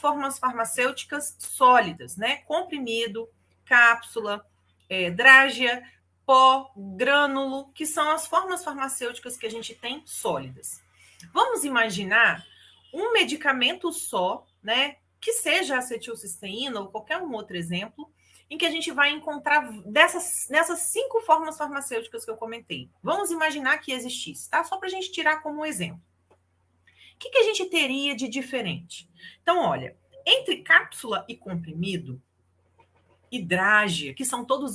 formas farmacêuticas sólidas, né? Comprimido, cápsula, drágia, pó, grânulo, que são as formas farmacêuticas que a gente tem sólidas. Vamos imaginar um medicamento só, né? Que seja acetilcisteína ou qualquer um outro exemplo, em que a gente vai encontrar nessas 5 formas farmacêuticas que eu comentei. Vamos imaginar que existisse, tá? Só para a gente tirar como exemplo. O que a gente teria de diferente? Então, olha, entre cápsula e comprimido, e drágia, que são todos...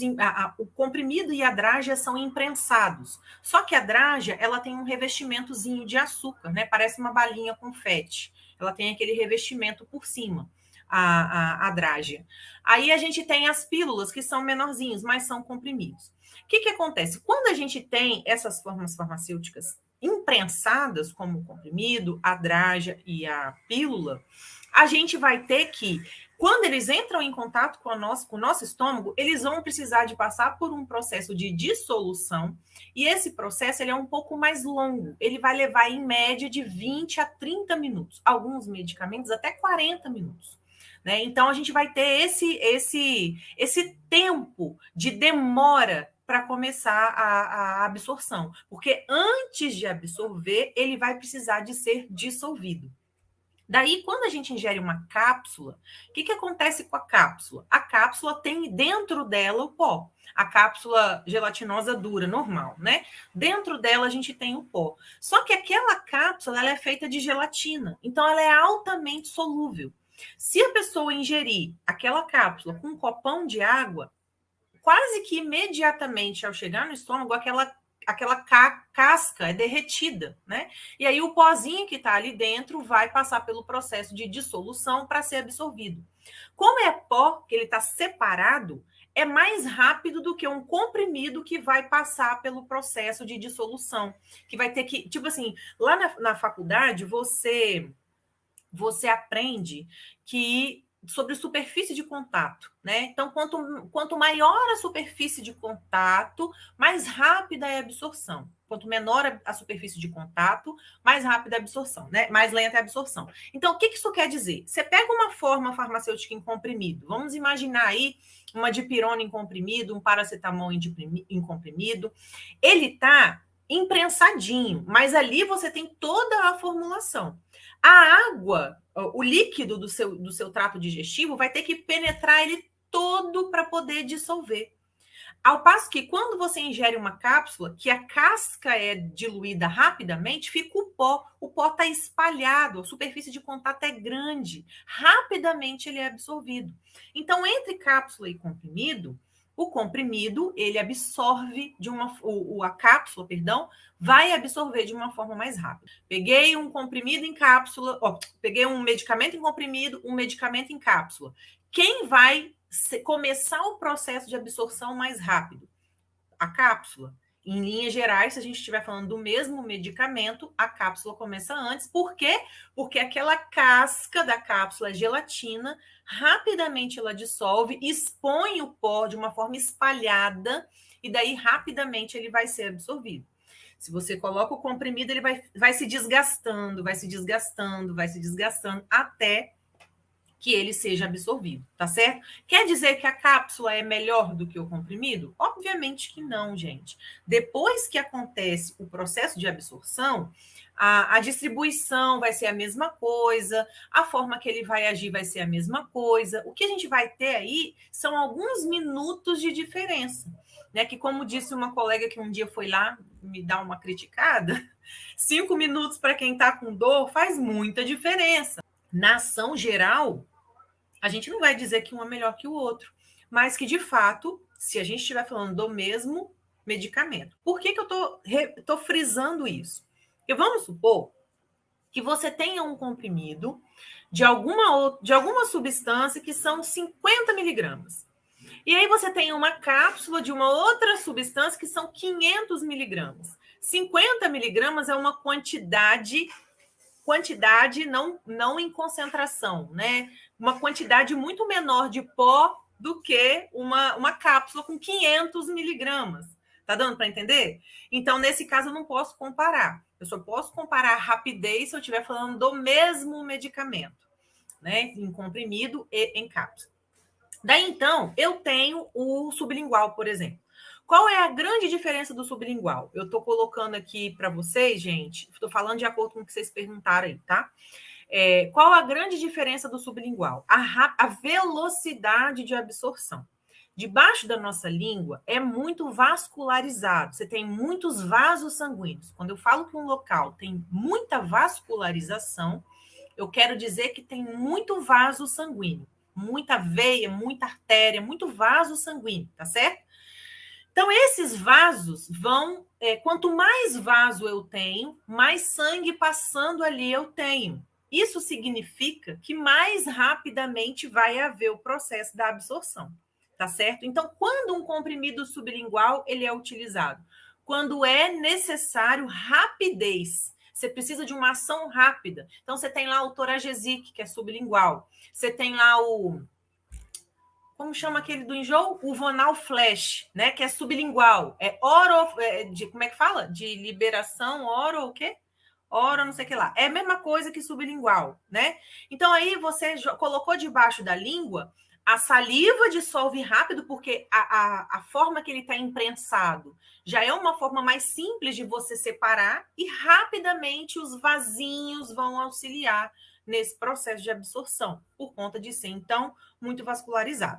o comprimido e a drágia são imprensados. Só que a drágia, ela tem um revestimentozinho de açúcar, né? Parece uma balinha confete. Ela tem aquele revestimento por cima, a drágia. Aí a gente tem as pílulas, que são menorzinhos, mas são comprimidos. O que acontece? Quando a gente tem essas formas farmacêuticas imprensadas, como o comprimido, a drágia e a pílula, a gente vai ter que, quando eles entram em contato com o nosso estômago, eles vão precisar de passar por um processo de dissolução, e esse processo ele é um pouco mais longo. Ele vai levar, em média, de 20 a 30 minutos. Alguns medicamentos, até 40 minutos. Né? Então, a gente vai ter esse tempo de demora para começar a absorção. Porque antes de absorver, ele vai precisar de ser dissolvido. Daí, quando a gente ingere uma cápsula, o que acontece com a cápsula? A cápsula tem dentro dela o pó. A cápsula gelatinosa dura, normal, né? Dentro dela a gente tem o pó. Só que aquela cápsula ela é feita de gelatina, então ela é altamente solúvel. Se a pessoa ingerir aquela cápsula com um copão de água, quase que imediatamente ao chegar no estômago, aquela casca é derretida, né? E aí o pozinho que está ali dentro vai passar pelo processo de dissolução para ser absorvido. Como é pó, que ele está separado, é mais rápido do que um comprimido que vai passar pelo processo de dissolução, que vai ter que, tipo assim, lá na faculdade você aprende que sobre superfície de contato, né? Então, quanto maior a superfície de contato, mais rápida é a absorção. Quanto menor a superfície de contato, mais rápida a absorção, né? Mais lenta é a absorção. Então, o que isso quer dizer? Você pega uma forma farmacêutica em comprimido, vamos imaginar aí uma dipirona em comprimido, um paracetamol em comprimido, ele está imprensadinho, mas ali você tem toda a formulação. A água, o líquido do seu trato digestivo vai ter que penetrar ele todo para poder dissolver. Ao passo que quando você ingere uma cápsula, que a casca é diluída rapidamente, fica o pó. O pó está espalhado, a superfície de contato é grande. Rapidamente ele é absorvido. Então, entre cápsula e comprimido, o comprimido, ele absorve a cápsula, perdão, vai absorver de uma forma mais rápida. Peguei um comprimido em cápsula, peguei um medicamento em comprimido, um medicamento em cápsula. Quem vai começar o processo de absorção mais rápido? A cápsula. Em linhas gerais, se a gente estiver falando do mesmo medicamento, a cápsula começa antes. Por quê? Porque aquela casca da cápsula é gelatina, rapidamente ela dissolve, expõe o pó de uma forma espalhada, e daí rapidamente ele vai ser absorvido. Se você coloca o comprimido, ele vai se desgastando, vai se desgastando, vai se desgastando, até que ele seja absorvido, tá certo? Quer dizer que a cápsula é melhor do que o comprimido? Obviamente que não, gente. Depois que acontece o processo de absorção, a distribuição vai ser a mesma coisa, a forma que ele vai agir vai ser a mesma coisa. O que a gente vai ter aí são alguns minutos de diferença, né? Que, como disse uma colega que um dia foi lá me dar uma criticada, 5 minutos para quem está com dor faz muita diferença. Na ação geral, a gente não vai dizer que um é melhor que o outro, mas que, de fato, se a gente estiver falando do mesmo medicamento. Por que eu estou frisando isso? Porque vamos supor que você tenha um comprimido de alguma substância que são 50 miligramas. E aí você tem uma cápsula de uma outra substância que são 500 miligramas. 50 miligramas é uma quantidade não em concentração, né? Uma quantidade muito menor de pó do que uma cápsula com 500 miligramas. Tá dando para entender? Então, nesse caso, eu não posso comparar. Eu só posso comparar a rapidez se eu estiver falando do mesmo medicamento. né? Em comprimido e em cápsula. Daí, então, eu tenho o sublingual, por exemplo. Qual é a grande diferença do sublingual? Eu estou colocando aqui para vocês, gente, estou falando de acordo com o que vocês perguntaram aí, tá? Qual a grande diferença do sublingual? A velocidade de absorção. Debaixo da nossa língua é muito vascularizado, você tem muitos vasos sanguíneos. Quando eu falo que um local tem muita vascularização, eu quero dizer que tem muito vaso sanguíneo, muita veia, muita artéria, muito vaso sanguíneo, tá certo? Então, esses vasos vão. Quanto mais vaso eu tenho, mais sangue passando ali eu tenho. Isso significa que mais rapidamente vai haver o processo da absorção, tá certo? Então, quando um comprimido sublingual ele é utilizado? Quando é necessário rapidez. Você precisa de uma ação rápida. Então, você tem lá o Toragesic, que é sublingual. Você tem lá o... Como chama aquele do enjoo? O Vonal Flash, né? Que é sublingual. Como é que fala? De liberação, o quê? Não sei o que lá. É a mesma coisa que sublingual, né? Então, aí você colocou debaixo da língua, a saliva dissolve rápido, porque a forma que ele está imprensado já é uma forma mais simples de você separar, e rapidamente os vasinhos vão auxiliar nesse processo de absorção, por conta de ser, então, muito vascularizado.